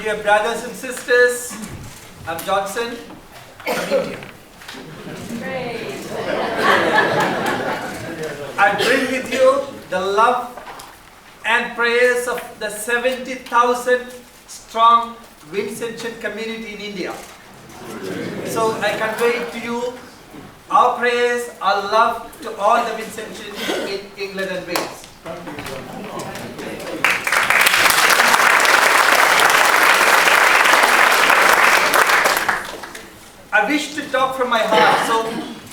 dear brothers and sisters, I'm Johnson from India. I bring with you the love and prayers of the 70,000 strong Vincentian community in India. So I convey to you our prayers, our love to all the Vincentians in England and Wales. I wish to talk from my heart, so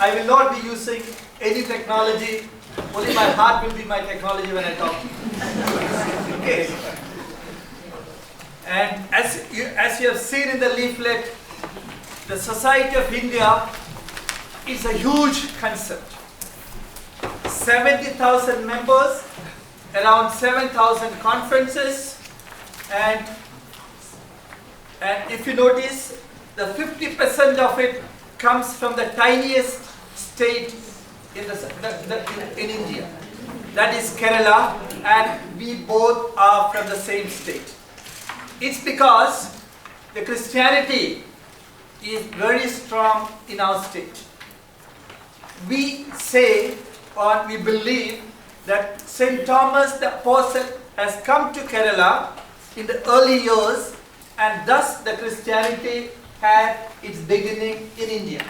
I will not be using any technology. Only my heart will be my technology when I talk to you. Okay. And as you have seen in the leaflet, the Society of India is a huge concept. 70,000 members, around 7,000 conferences, and if you notice, the 50% of it comes from the tiniest state in India. That is Kerala, and we both are from the same state. It's because the Christianity is very strong in our state. We say, or we believe, that St. Thomas the Apostle has come to Kerala in the early years, and thus the Christianity had its beginning in India.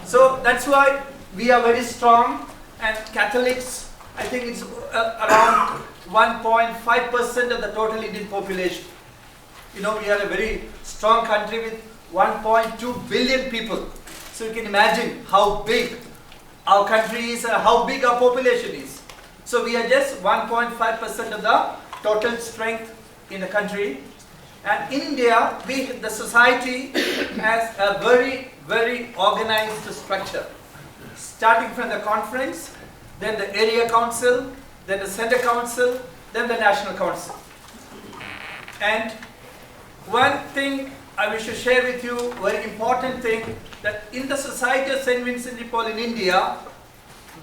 So that's why we are very strong, and Catholics, I think it's around 1.5% of the total Indian population. You know, we are a very strong country with 1.2 billion people. So you can imagine how big our country is and how big our population is. So we are just 1.5% of the total strength in the country. And in India, the society has a very, very organized structure. Starting from the conference, then the area council, then the center council, then the national council. And one thing I wish to share with you, very important thing, that in the Society of St. Vincent de Paul in India,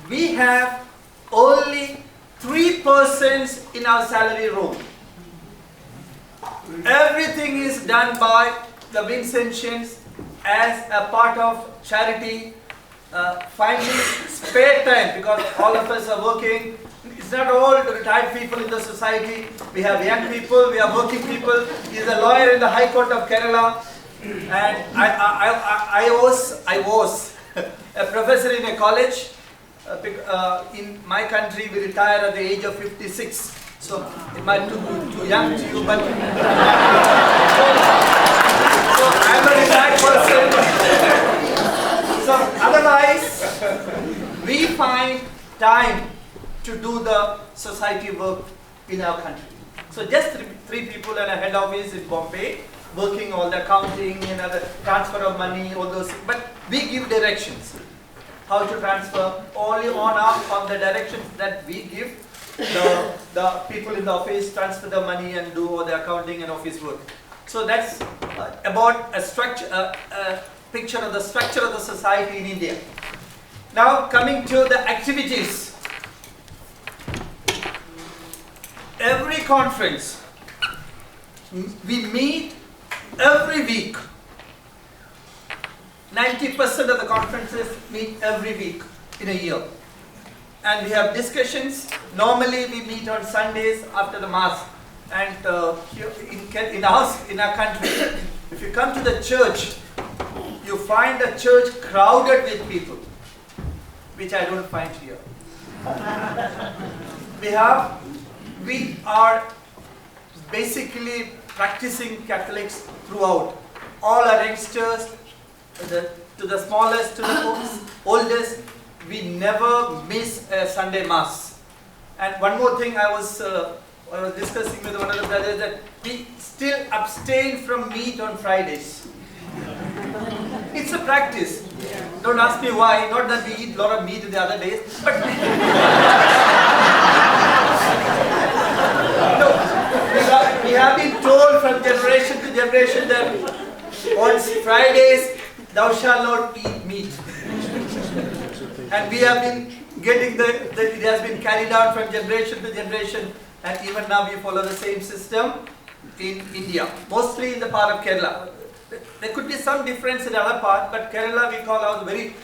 we have only 3 persons in our salary roll. Everything is done by the Vincentians as a part of charity, finding spare time, because all of us are working. It's not all the retired people in the society. We have young people, we have working people. He's a lawyer in the High Court of Kerala, and I was a professor in a college. In my country, we retire at the age of 56. So it might be too young to you, but so I'm a retired person. So otherwise, we find time to do the society work in our country. So just three people and a head office in Bombay, working all the accounting and other transfer of money, all those things. But we give directions how to transfer, only on the directions that we give. The people in the office transfer the money and do all the accounting and office work. So that's about a structure, a picture of the structure of the society in India. Now coming to the activities. Every conference, we meet every week. 90% of the conferences meet every week in a year. And we have discussions. Normally we meet on Sundays after the Mass. And here in our country, if you come to the church, you find the church crowded with people, which I don't find here. We are basically practicing Catholics throughout. All our youngsters, to the smallest, to the oldest, we never miss a Sunday Mass. And one more thing I was discussing with one of the brothers, that we still abstain from meat on Fridays. It's a practice. Don't ask me why, not that we eat a lot of meat in the other days, but no, we have been told from generation to generation that on Fridays thou shalt not eat meat. And we have been getting it has been carried out from generation to generation, and even now we follow the same system. in India, mostly in the part of Kerala. There could be some difference in other part, but Kerala we call out very,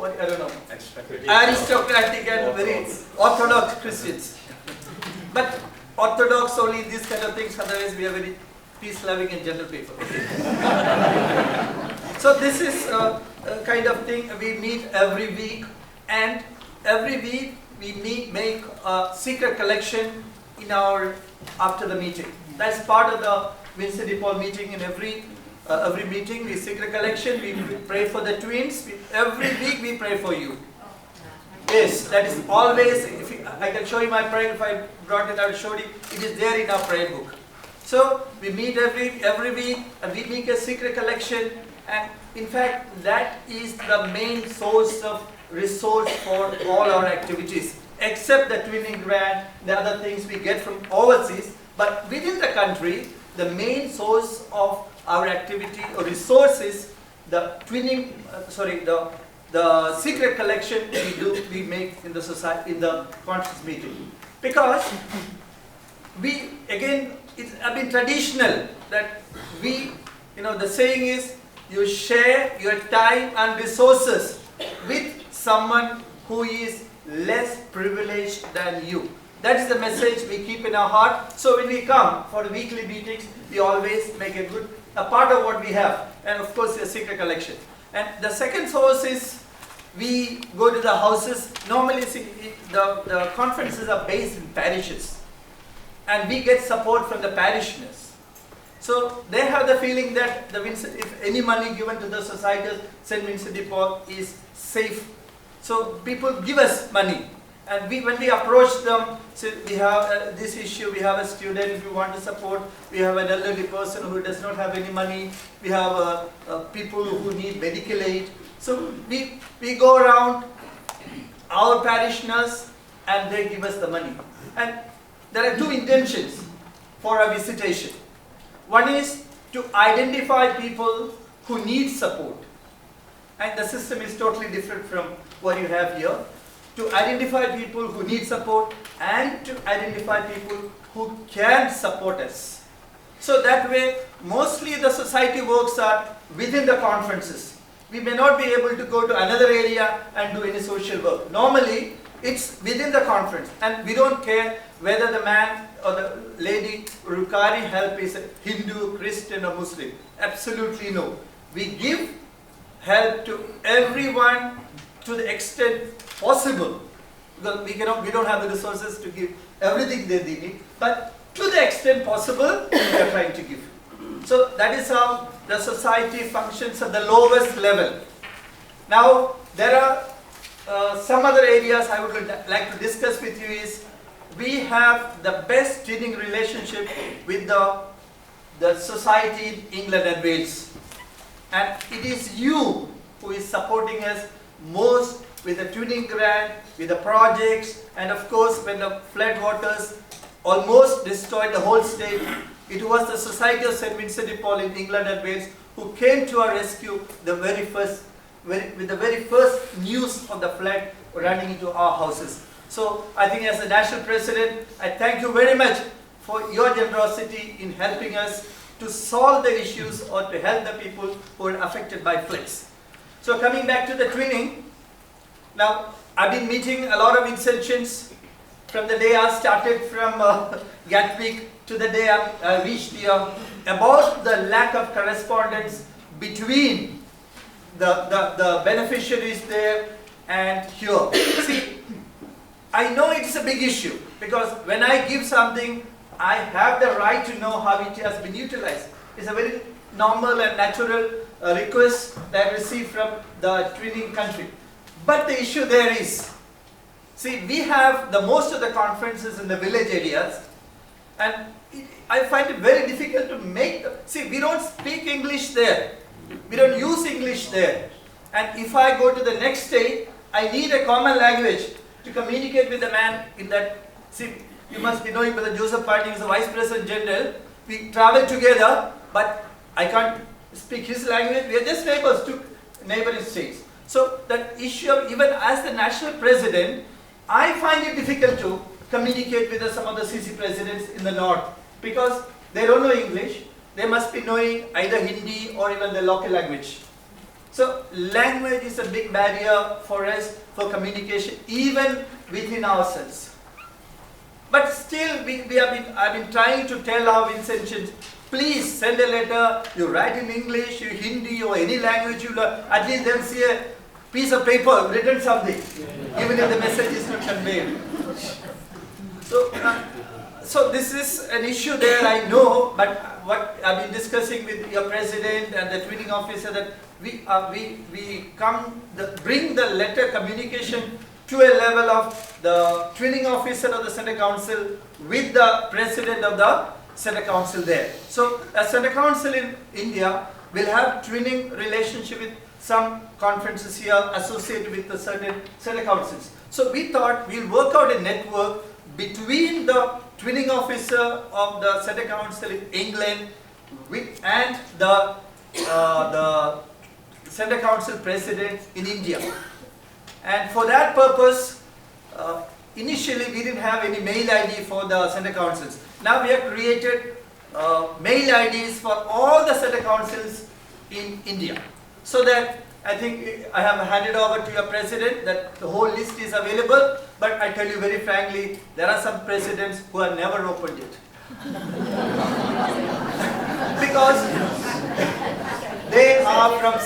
I don't know, aristocratic and very orthodox Christians. But orthodox only these kind of things, otherwise we are very peace-loving and gentle people. So this is a kind of thing. We meet every week, and every week we make a secret collection in our after the meeting. That's part of the Vincent de Paul meeting. In every meeting, we secret collection. We pray for the twins. Every week we pray for you. Yes, that is always. I can show you my prayer. If I brought it, I will show you. It is there in our prayer book. So we meet every week, and we make a secret collection. And in fact, that is the main source of resource for all our activities, except the twinning grant, the other things we get from overseas. But within the country, the main source of our activity or resources, the twinning, the secret collection we make in the society, in the conference meeting. Because it's been traditional that the saying is, you share your time and resources with someone who is less privileged than you. That is the message we keep in our heart. So when we come for the weekly meetings, we always make a part of what we have. And of course, a secret collection. And the second source is, we go to the houses. Normally, the conferences are based in parishes. And we get support from the parishioners. So they have the feeling that if any money given to the society of St. Vincent de Paul is safe. So people give us money. And when we approach them, say we have this issue, we have a student we want to support, we have an elderly person who does not have any money, we have people who need medical aid. So we go around our parishioners and they give us the money. And there are two intentions for a visitation. One is to identify people who need support. And the system is totally different from what you have here. To identify people who need support and to identify people who can support us. So that way, mostly the society works are within the conferences. We may not be able to go to another area and do any social work. Normally, it's within the conference, and we don't care whether the man or the lady requiring help is a Hindu, Christian or Muslim. Absolutely no. We give help to everyone to the extent possible, because we don't have the resources to give everything they need, but to the extent possible, we are trying to give. So that is how the society functions at the lowest level. Now, there are some other areas I would like to discuss with you is, we have the best twinning relationship with the society in England and Wales. And it is you who is supporting us most with the twinning grant, with the projects, and of course when the flood waters almost destroyed the whole state, it was the Society of St. Vincent de Paul in England and Wales who came to our rescue with the very first news of the flood running into our houses. So I think as the national president, I thank you very much for your generosity in helping us to solve the issues or to help the people who are affected by floods. So coming back to the twinning, now I've been meeting a lot of Vincentians from the day I started from Gatwick to the day I reached here, about the lack of correspondence between the beneficiaries there and here. See, I know it's a big issue, because when I give something, I have the right to know how it has been utilized. It's a very normal and natural request that I received from the twinning country. But the issue there is, see, we have most of the conferences in the village areas, and I find it very difficult to make see, we don't speak English there. We don't use English there. And if I go to the next state, I need a common language to communicate with the man in that. See, you must be knowing Brother Joseph Parting is the Vice President General. We travel together, but I can't speak his language. We are just neighbors to neighboring states. So that issue of, even as the national president, I find it difficult to communicate with some of the CC presidents in the north, because they don't know English, they must be knowing either Hindi or even the local language. So language is a big barrier for us for communication, even within ourselves. But still, I've been trying to tell our Vincentians, please send a letter, you write in English, you Hindi or any language you learn, at least they'll see a piece of paper, written something, even if the message is not conveyed. So this is an issue there, I know, but what I've been discussing with your president and the twinning officer, that bring the letter communication to a level of the twinning officer of the Center Council with the president of the Center Council there. So a Center Council in India will have twinning relationship with some conferences here associated with the certain Center Councils. So we thought we'll work out a network between the twinning officer of the Center Council in England and the Center Council president in India. And for that purpose, initially we didn't have any mail ID for the Center Councils. Now we have created mail IDs for all the Center Councils in India. So that I think I have handed over to your president that the whole list is available, but I tell you very frankly, there are some presidents who have never opened it. Because they are from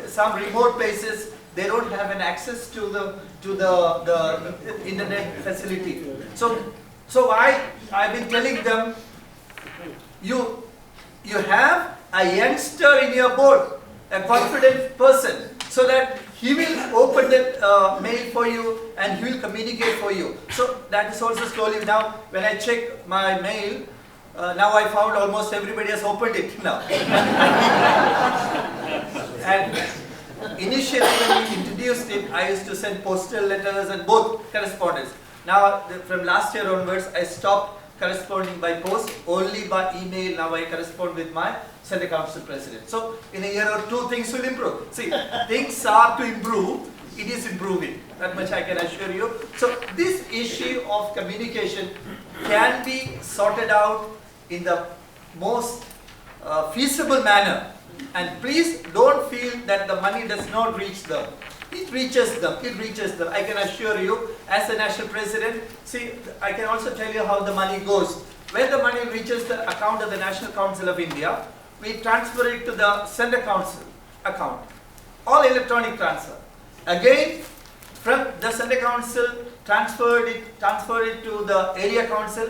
some remote places, they don't have an access to the internet facility. So I've been telling them, you have a youngster in your board, a confident person, so that he will open that mail for you and he will communicate for you. So that is also slowly now, when I check my mail, now I found almost everybody has opened it now. And initially when we introduced it, I used to send postal letters and both correspondence. Now from last year onwards, I stopped corresponding by post, only by email. Now I correspond with my Center Council president. So in a year or two, things will improve. See, things are to improve. It is improving. That much I can assure you. So this issue of communication can be sorted out in the most feasible manner. And please don't feel that the money does not reach them. It reaches them. It reaches them. I can assure you, as the national president, see, I can also tell you how the money goes. When the money reaches the account of the National Council of India, we transfer it to the Center Council account. All electronic transfer. Again, from the Center Council, transfer it to the area council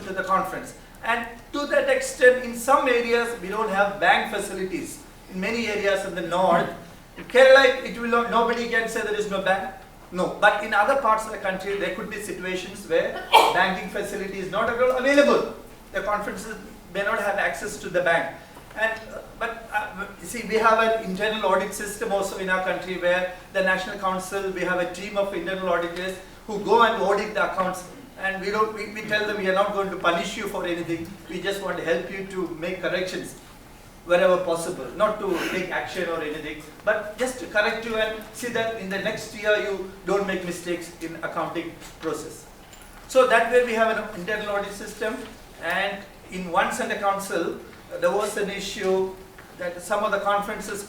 to the conference. And to that extent, in some areas, we don't have bank facilities. In many areas in the north, in Kerala, it will not, nobody can say there is no bank. No, but in other parts of the country, there could be situations where banking facility is not at all available. The conferences may not have access to the bank. And see, we have an internal audit system also in our country where the National Council, we have a team of internal auditors who go and audit the accounts. And we tell them we are not going to punish you for anything. We just want to help you to make corrections wherever possible, not to take action or anything, but just to correct you and see that in the next year you don't make mistakes in accounting process. So that way we have an internal audit system, and in one Center Council, there was an issue that some of the conferences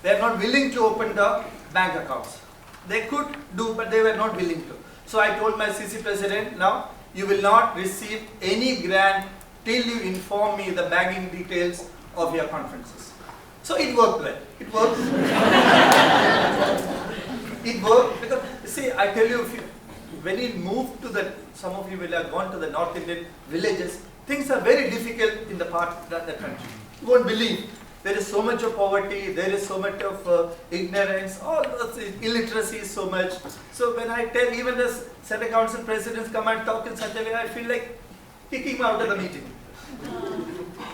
they are not willing to open the bank accounts. They could do, but they were not willing to. So I told my CC president, now you will not receive any grant till you inform me the banking details of your conferences. So it worked well. It worked. It worked because, see, I tell you, when you move to some of you will have gone to the North Indian villages, things are very difficult in the part of the country. You won't believe. There is so much of poverty, there is so much of ignorance, all illiteracy is so much. So when I tell even the Center Council presidents come and talk in such a way, I feel like kicking them out of the meeting.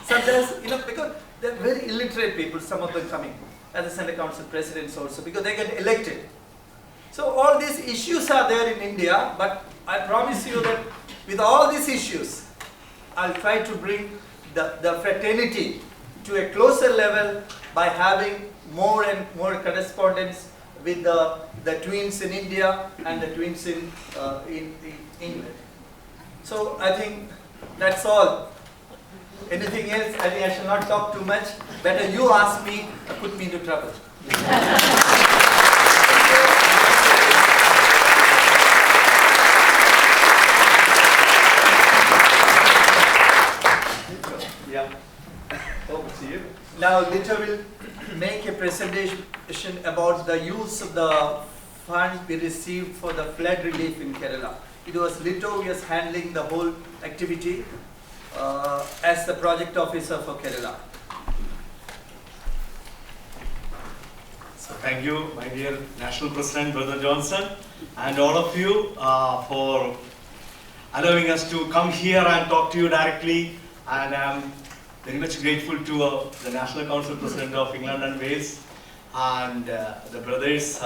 Sometimes, because they're very illiterate people, some of them coming as the Center Council presidents also, because they get elected. So all these issues are there in India, but I promise you that with all these issues, I'll try to bring the fraternity to a closer level by having more and more correspondence with the twins in India and the twins in England. So I think that's all. Anything else? I think I shall not talk too much. Better you ask me, put me into trouble. Yeah. Over to you. Now, Lito will make a presentation about the use of the funds we received for the flood relief in Kerala. It was Lito who was handling the whole activity as the project officer for Kerala. So thank you, my dear National President, Brother Johnson, and all of you for allowing us to come here and talk to you directly. And I'm very much grateful to the National Council President of England and Wales and the brothers.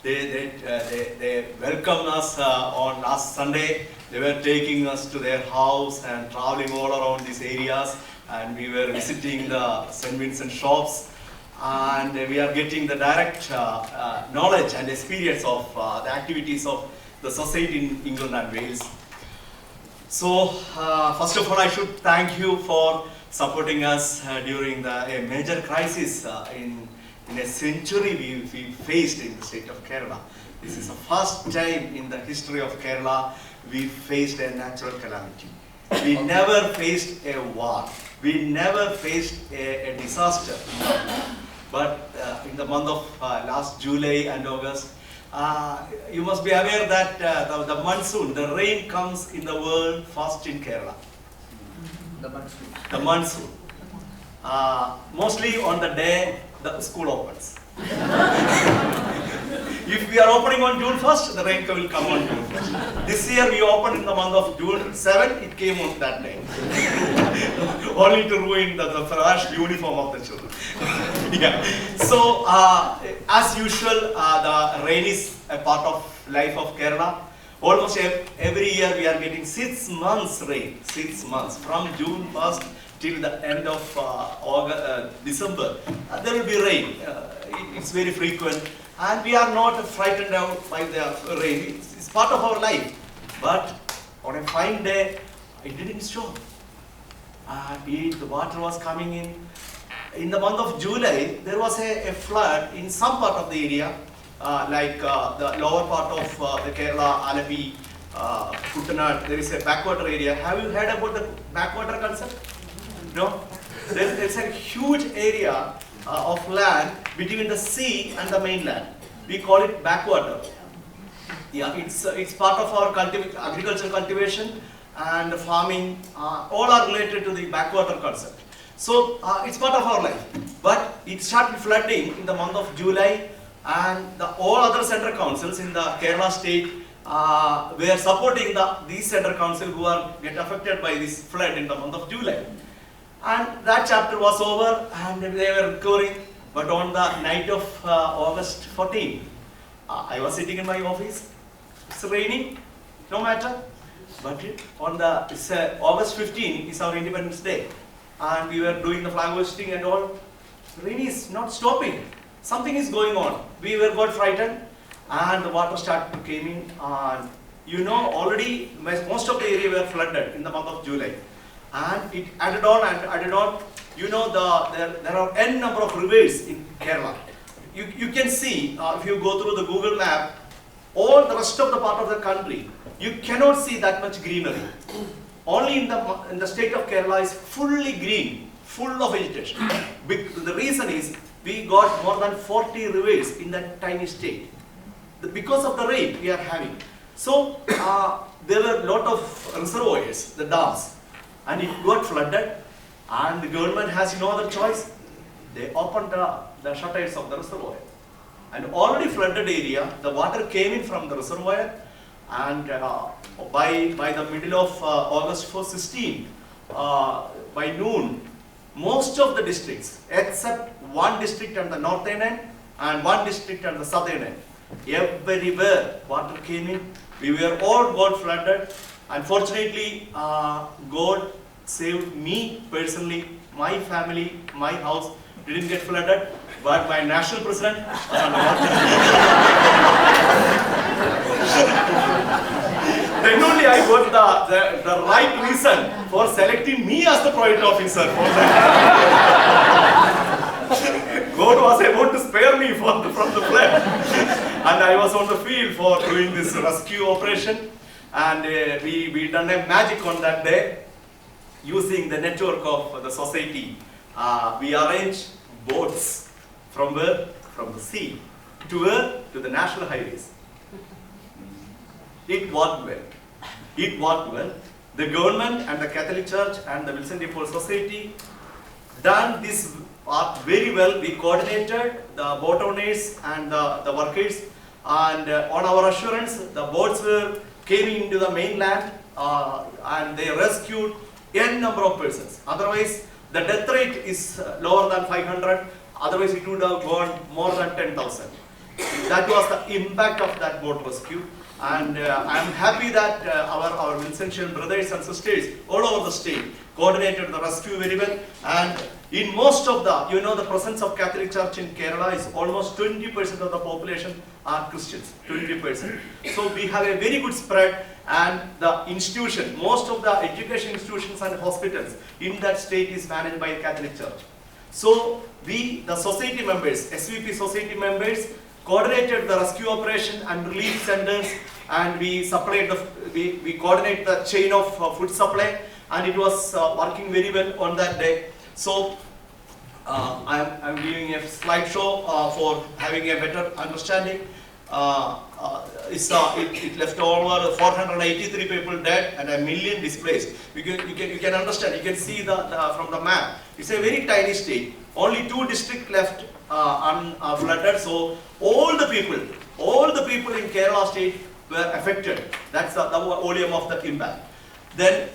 They welcomed us on last Sunday. They were taking us to their house and traveling all around these areas, and we were visiting the St. Vincent shops, and we are getting the direct knowledge and experience of the activities of the society in England and Wales. So first of all, I should thank you for supporting us during a major crisis in a century we faced in the state of Kerala. This is the first time in the history of Kerala we faced a natural calamity. We never faced a war. We never faced a disaster. But in the month of last July and August, you must be aware that the monsoon, the rain comes in the world first in Kerala. The monsoon. The monsoon. Mostly on the day the school opens. If we are opening on June 1st, the rain will come on June 1st. This year we opened in the month of June 7, it came on that day. Only to ruin the fresh uniform of the children. Yeah. So, as usual, the rain is a part of life of Kerala. Almost every year we are getting 6 months rain, 6 months, from June 1st till the end of December. There will be rain. It's very frequent, and we are not frightened out by the rain. It's part of our life. But on a fine day, it didn't stop. The water was coming in. In the month of July, there was a flood in some part of the area, like the lower part of the Kerala, Alapi, Kuttanad. There is a backwater area. Have you heard about the backwater concept? No? There's a huge area of land between the sea and the mainland. We call it backwater. Yeah, it's part of our agricultural cultivation and farming. All are related to the backwater concept. So it's part of our life. But it started flooding in the month of July, and all other central councils in the Kerala state were supporting these central councils who are get affected by this flood in the month of July. And that chapter was over and they were recovering. But on the night of August 14, I was sitting in my office. It's raining, no matter. But on August 15 is our Independence Day. And we were doing the flag hoisting and all. Rain is not stopping. Something is going on. We got frightened and the water started to come in. And you know, already most of the area were flooded in the month of July. And it added on and added on. You know, there are n number of rivers in Kerala. You can see, if you go through the Google map, all the rest of the part of the country, you cannot see that much greenery. Only in the state of Kerala is fully green, full of vegetation. The reason is, we got more than 40 rivers in that tiny state. Because of the rain we are having. So, there were a lot of reservoirs, the dams. And it got flooded, and the government has no other choice. They opened the shutters of the reservoir. And already flooded area, the water came in from the reservoir, and by the middle of August 16, by noon, most of the districts, except one district at the northern end and one district at the southern end, everywhere water came in. We were all got flooded. Unfortunately, God saved me personally, my family, my house didn't get flooded, but my national president was underwater. Then only I got the right reason for selecting me as the project officer for that. God was able to spare me from the flood. And I was on the field for doing this rescue operation. And we done a magic on that day using the network of the society. We arranged boats from where? From the sea to where? To the national highways. It worked well. It worked well. The government and the Catholic Church and the Wilson de Paul Society done this part very well. We coordinated the boat owners and the workers, and on our assurance, the boats came into the mainland and they rescued n number of persons. Otherwise, the death rate is lower than 500. Otherwise, it would have gone more than 10,000. That was the impact of that boat rescue. And I am happy that our Vincentian brothers and sisters all over the state coordinated the rescue very well. And in most of the presence of Catholic Church in Kerala is almost 20% of the population are Christians, 20%. So we have a very good spread, and the institution, most of the education institutions and hospitals in that state is managed by Catholic Church. So we, the society members, SVP society members, coordinated the rescue operation and relief centers, and we supplied we coordinate the chain of food supply, and it was working very well on that day. So I'm giving a slideshow for having a better understanding. It left over 483 people dead and 1 million displaced. You can understand. You can see from the map. It's a very tiny state. Only 2 districts left unflooded. So all the people in Kerala state were affected. That's the volume of the impact. Then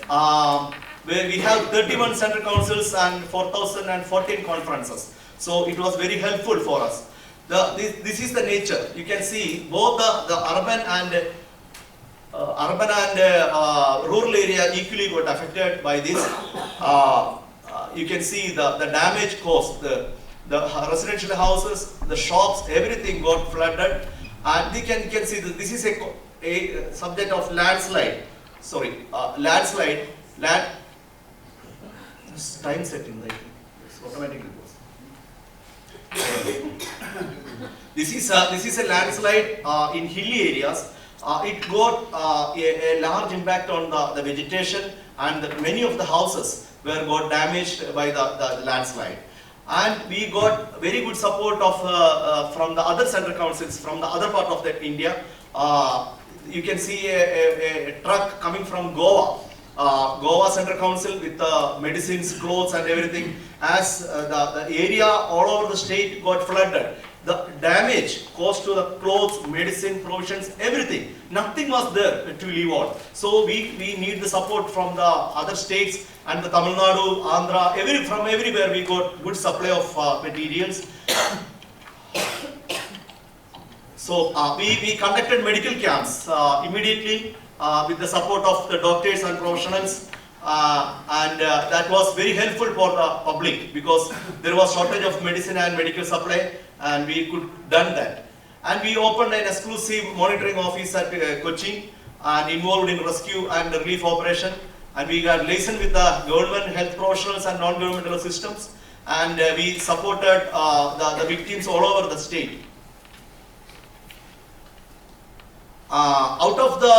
where we have 31 central councils and 4,014 conferences. So it was very helpful for us. This is the nature. You can see both the urban and rural area equally got affected by this. You can see the damage caused. The residential houses, the shops, everything got flooded. And you can see that this is a subject of landslide. Sorry, landslide. Time setting, right? It's automatically goes. This is a landslide in hilly areas. It got a large impact on the vegetation, and many of the houses got damaged by the landslide. And we got very good support of from the other central councils from the other part of India. You can see a truck coming from Goa. Goa Central Council with medicines, clothes and everything. As the area all over the state got flooded, the damage caused to the clothes, medicine, provisions, everything, nothing was there to live on. So we need the support from the other states and the Tamil Nadu, Andhra, from everywhere we got good supply of materials. So we conducted medical camps immediately with the support of the doctors and professionals, and that was very helpful for the public because there was shortage of medicine and medical supply, and we could done that. And we opened an exclusive monitoring office at Kochi and involved in rescue and relief operation, and we got liaison with the government, health professionals and non-governmental systems, and we supported the victims all over the state. Out of the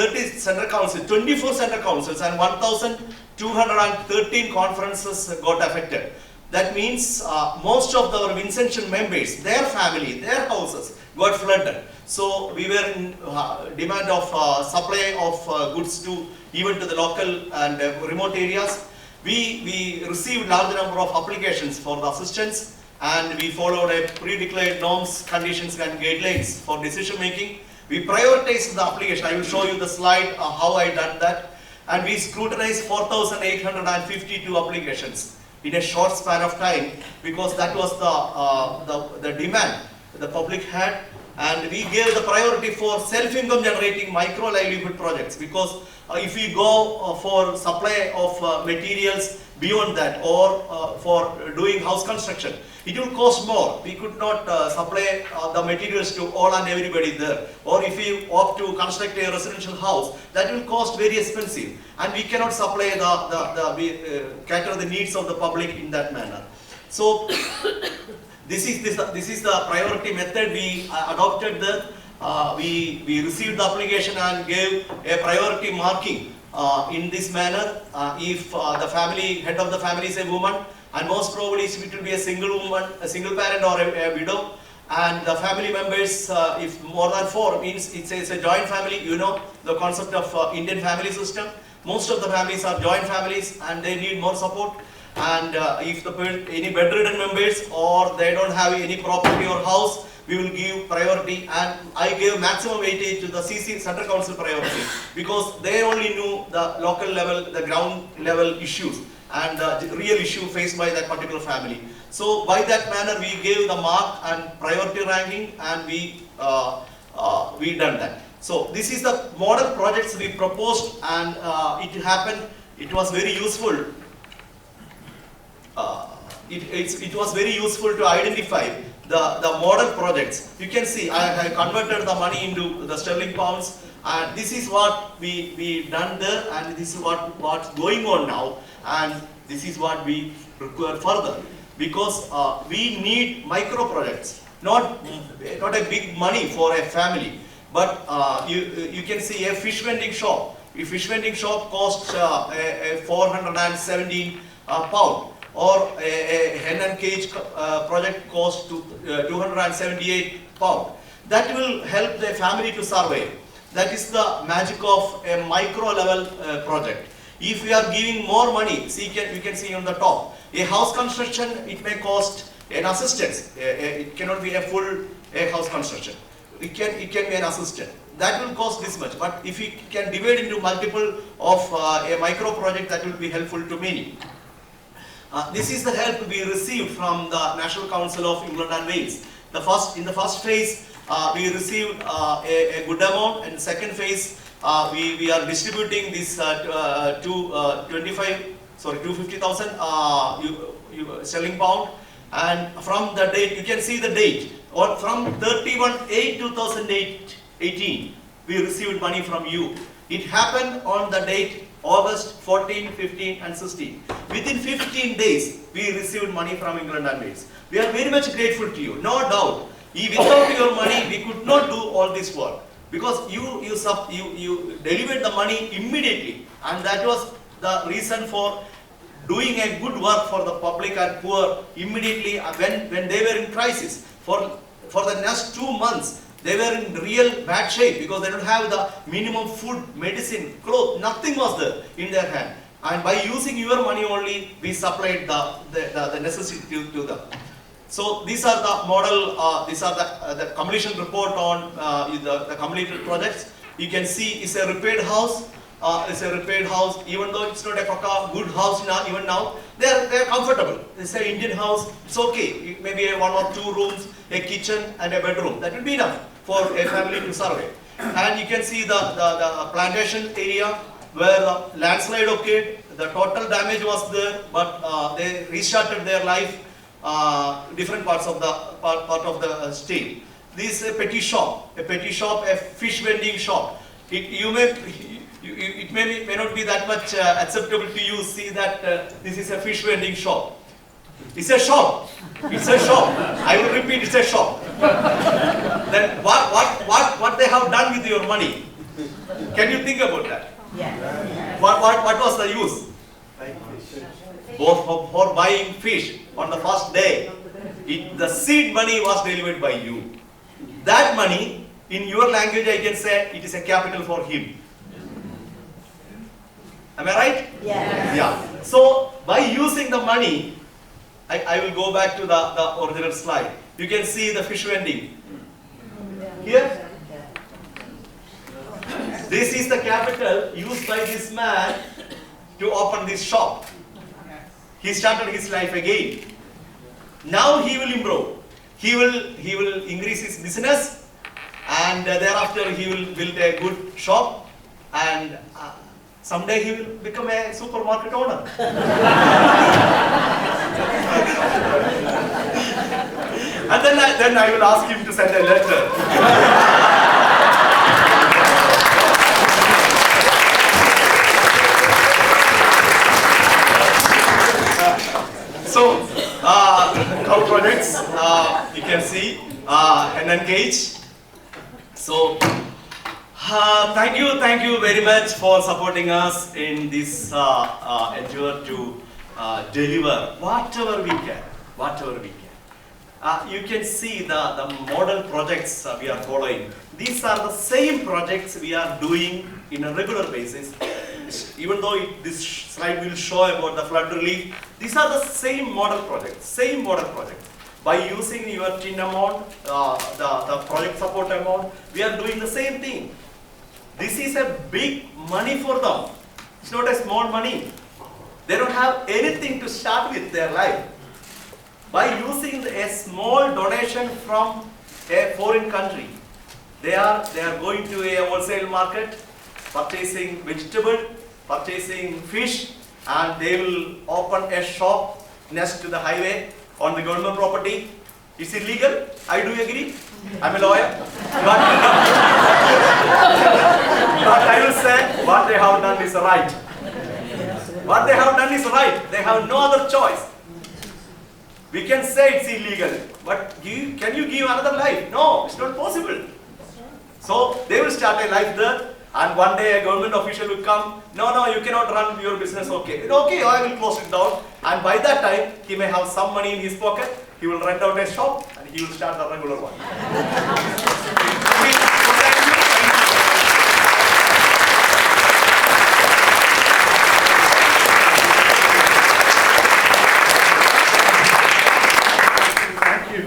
30 central councils, 24 central councils and 1,213 conferences got affected. That means most of our Vincentian members, their family, their houses got flooded. So we were in demand of supply of goods to even to the local and remote areas. We received large number of applications for the assistance, and we followed a pre-declared norms, conditions and guidelines for decision making. We prioritized the application. I will show you the slide how I done that. And we scrutinized 4,852 applications in a short span of time because that was the demand the public had. And we gave the priority for self-income generating micro livelihood projects because if we go for supply of materials beyond that or for doing house construction, it will cost more. We could not supply the materials to all and everybody there. Or if we opt to construct a residential house, that will cost very expensive, and we cannot supply cater the needs of the public in that manner. So this is the priority method we adopted there. We received the application and gave a priority marking in this manner. If the head of the family is a woman, and most probably it will be a single woman, a single parent or a widow, and the family members, if more than 4, means it's a joint family. You know the concept of Indian family system. Most of the families are joint families and they need more support. And if any bedridden members or they don't have any property or house, we will give priority, and I gave maximum weightage to the CC Central Council priority, because they only knew the local level, the ground level issues and the real issue faced by that particular family. So by that manner we gave the mark and priority ranking, and we done that. So this is the model projects we proposed, and it happened. It was very useful. It was very useful to identify the model projects. You can see I converted the money into the sterling pounds, and this is what we done there, and this is what's going on now, and this is what we require further, because we need micro projects, not a big money for a family, but you can see a fish vending shop. A fish vending shop costs a 417 pound. Or a hen and cage project costs to 278 pound. That will help the family to survive. That is the magic of a micro level project. If we are giving more money, you can see on the top, a house construction, it may cost an assistance. It cannot be a full house construction. It can be an assistant. That will cost this much. But if we can divide into multiple of a micro project, that will be helpful to many. This is the help we received from the National Council of England and Wales. In the first phase, we received a good amount, and second phase, we are distributing this 250,000 sterling pound. And from the date, you can see the date, or from 31/8/2018, we received money from you. It happened on the date August 14, 15 and 16. Within 15 days, we received money from England and Wales. We are very much grateful to you, no doubt. Without your money, we could not do all this work, because you delivered the money immediately, and that was the reason for doing a good work for the public and poor immediately when they were in crisis. For the next 2 months, they were in real bad shape, because they don't have the minimum food, medicine, clothes, nothing was there in their hand. And by using your money only, we supplied the necessity to them. So these are the model, these are the completion report on the completed projects. You can see it's a repaired house. Even though it's not a good house even now, they are comfortable. It's an Indian house, it's okay. Maybe 1 or 2 rooms, a kitchen and a bedroom. That will be enough for a family to survive. And you can see the plantation area where the landslide occurred. The total damage was there, but they restarted their life different parts of the state. This is a petty shop, a fish vending shop. It may not be that much acceptable to you. See that this is a fish vending shop. It's a shop. It's a shop. I will repeat, it's a shop. Then what they have done with your money? Can you think about that? Yeah. What was the use? Both for buying fish on the first day. The seed money was delivered by you. That money, in your language, I can say it is a capital for him. Am I right? Yes. Yeah. So by using the money, I will go back to the original slide. You can see the fish vending. Here, this is the capital used by this man to open this shop. He started his life again. Now he will improve. He will increase his business, and thereafter he will build a good shop, and someday he will become a supermarket owner. And then I will ask him to send a letter. So, our projects, you can see, and engage. So, thank you very much for supporting us in this endeavor to deliver whatever we can. You can see the model projects we are following. These are the same projects we are doing in a regular basis. Even though this slide will show about the flood relief, these are the same model projects. By using your TIN amount, the project support amount, we are doing the same thing. This is a big money for them. It's not a small money. They don't have anything to start with their life. By using a small donation from a foreign country, they are going to a wholesale market, purchasing vegetable, purchasing fish, and they will open a shop next to the highway on the government property. It's illegal. I do agree. I'm a lawyer. But I will say what they have done is right. What they have done is right. They have no other choice. We can say it's illegal, but can you give another life? No, it's not possible. So they will start a life there, and one day a government official will come. No, you cannot run your business. Okay, I will close it down. And by that time, he may have some money in his pocket. He will rent out a shop, and he will start the regular one.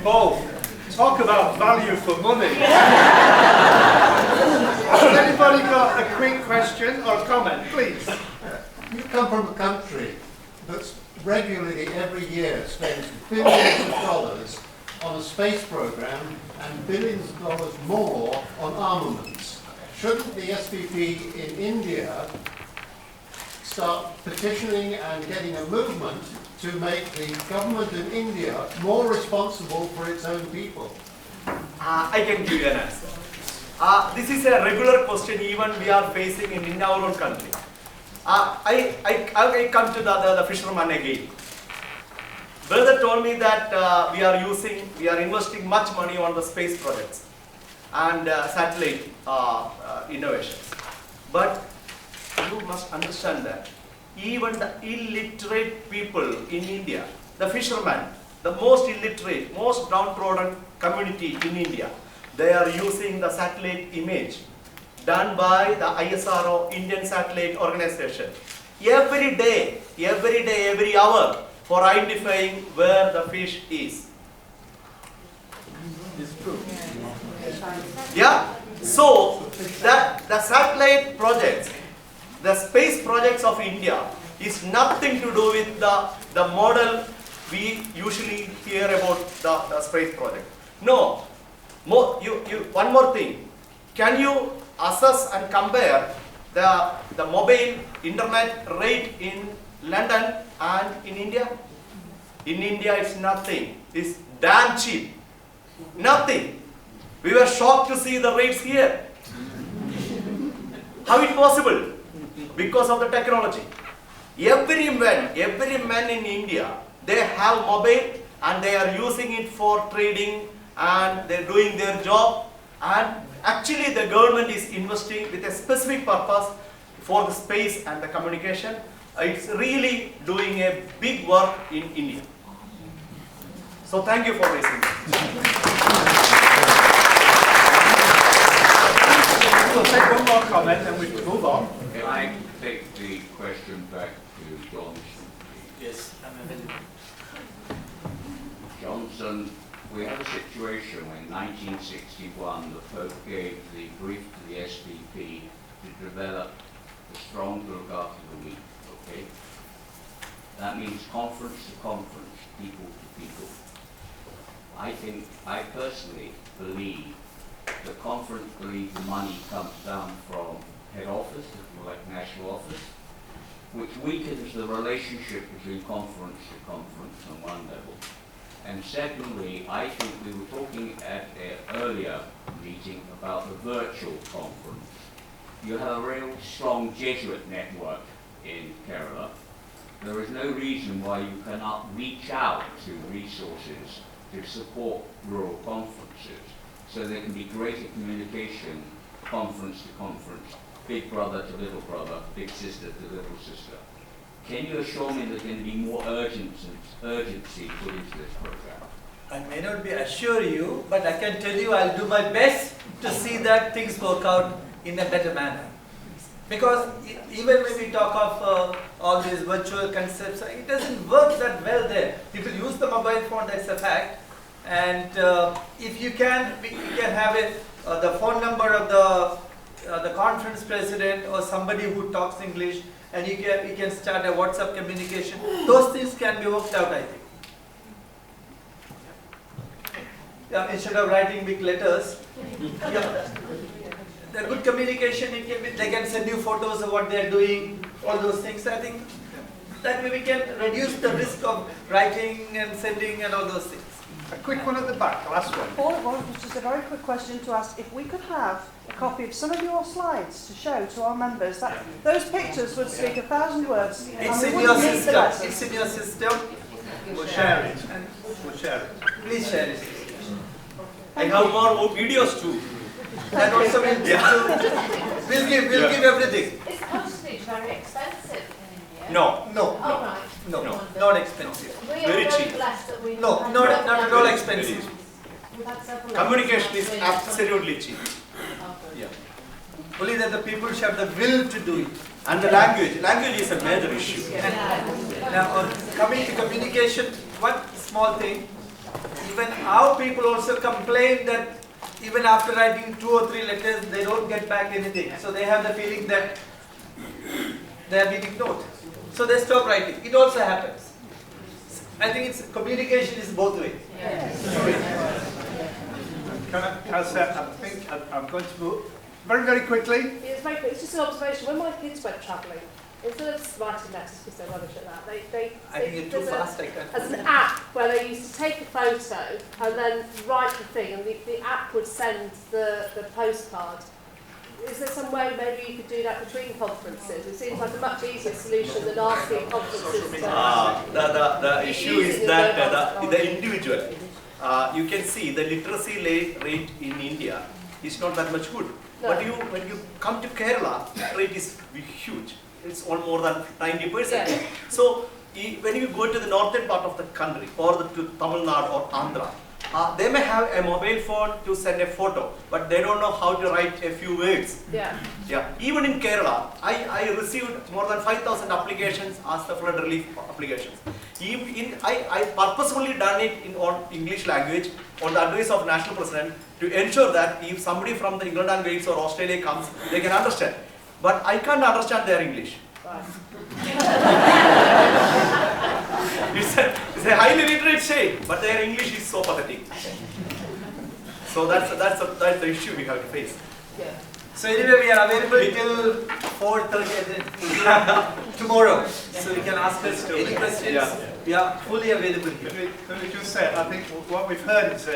Both. Talk about value for money. Has anybody got a quick question or comment, please? You come from a country that's regularly every year spends billions of dollars on a space program and billions of dollars more on armaments. Shouldn't the SVP in India start petitioning and getting a movement to make the government in India more responsible for its own people? I can give you an answer. This is a regular question even we are facing in our own country. I come to the fisherman again. Brother told me that we are investing much money on the space projects and satellite innovations. But you must understand that even the illiterate people in India, the fishermen, the most illiterate, most downtrodden community in India, they are using the satellite image done by the ISRO, Indian Satellite Organization, every day, every hour for identifying where the fish is. It's true. Yeah, so the satellite projects, the space projects of India is nothing to do with the model we usually hear about the space project. No, one more thing. Can you assess and compare the mobile internet rate in London and in India? In India it's nothing. It's damn cheap. Nothing. We were shocked to see the rates here. How is it possible? Because of the technology. Every man in India, they have mobile and they are using it for trading and they're doing their job, and actually the government is investing with a specific purpose for the space and the communication. It's really doing a big work in India. So thank you for raising it. We'll take one more comment and we can move on. Can I take the question back to Johnson? Yes, I'm available. Johnson, we had a situation when 1961 the Pope gave the brief to the SVP to develop the strong look after the weak, okay? That means conference to conference, people to people. I personally believe the conference believes the money comes down from head office, like national office, which weakens the relationship between conference to conference on one level. And secondly, I think we were talking at an earlier meeting about the virtual conference. You have a real strong Jesuit network in Kerala. There is no reason why you cannot reach out to resources to support rural conferences, so there can be greater communication, conference to conference, big brother to little brother, big sister to little sister. Can you assure me there's going to be more urgency put into this program? I may not be assure you, but I can tell you I'll do my best to see that things work out in a better manner. Because even when we talk of all these virtual concepts, it doesn't work that well there. People use the mobile phone, that's a fact. And if you can, we can have the phone number of the conference president or somebody who talks English, and you can start a WhatsApp communication. Those things can be worked out, I think. Yeah, instead of writing big letters, yeah. The good communication, they can send you photos of what they are doing, all those things. I think that way we can reduce the risk of writing and sending and all those things. A quick one at the back, the last one. All it was just a very quick question to ask if we could have a copy of some of your slides to show to our members. That those pictures would speak 1,000 words. It's and in we your wouldn't need the system. lesson. It's in your system. We'll share it. We'll share it. Please share it. I have more videos too. That also will we'll give everything. Is postage very expensive in India? No. No, Oh, right. no, not expensive. We Very are cheap. blessed that we No, have not had at all expensive. We've had several Communication is lessons. absolutely cheap. Oh, good. Yeah. Only that the people should have the will to do it. And the language. Language is a major issue. Now, coming to communication, one small thing. Even our people also complain that even after writing 2 or 3 letters, they don't get back anything. So they have the feeling that they have been ignored. So they stop writing. It also happens. I think communication is both ways. Can I say, I think I'm going to move very, very quickly. It's very quick. It's just an observation. When my kids went travelling, instead of writing letters because they're rubbish at that, I think you're too fast, I can't. As an app where they used to take a photo and then write the thing, and the app would send the postcard. Is there some way maybe you could do that between conferences? It seems like a much easier solution than asking conferences to... The issue is that the individual, you can see the literacy rate in India is not that much good. No. But when you come to Kerala, the rate is huge. It's all more than 90%. Yeah. So when you go to the northern part of the country or to Tamil Nadu or Andhra, they may have a mobile phone to send a photo, but they don't know how to write a few words. Yeah. Yeah. Even in Kerala, I received more than 5,000 applications as the flood relief applications. I purposefully done it on English language on the advice of National President to ensure that if somebody from the England and Wales or Australia comes, they can understand. But I can't understand their English. Right. It's a highly literate state, but their English is so pathetic. So that's the issue we have to face. Yeah. So anyway, we are available till 4:30 tomorrow. So you can ask us any questions. Yeah. We are fully available here. Let me just say, I think what we've heard is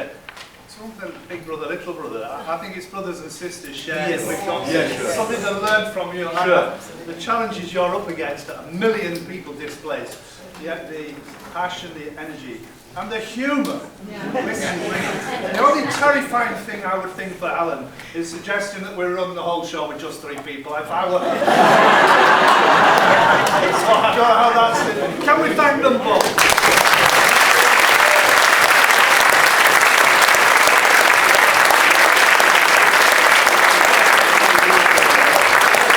something big brother, little brother. I think it's brothers and sisters sharing. Yes. We've got Yeah, sure. something to learn from you. Sure. The challenges you're up against are 1 million people displaced. Yet the passion, the energy, and the humour. The only terrifying thing I would think for Alan is suggesting that we're running the whole show with just 3 people. If I were... So I don't know how that's... Can we thank them both?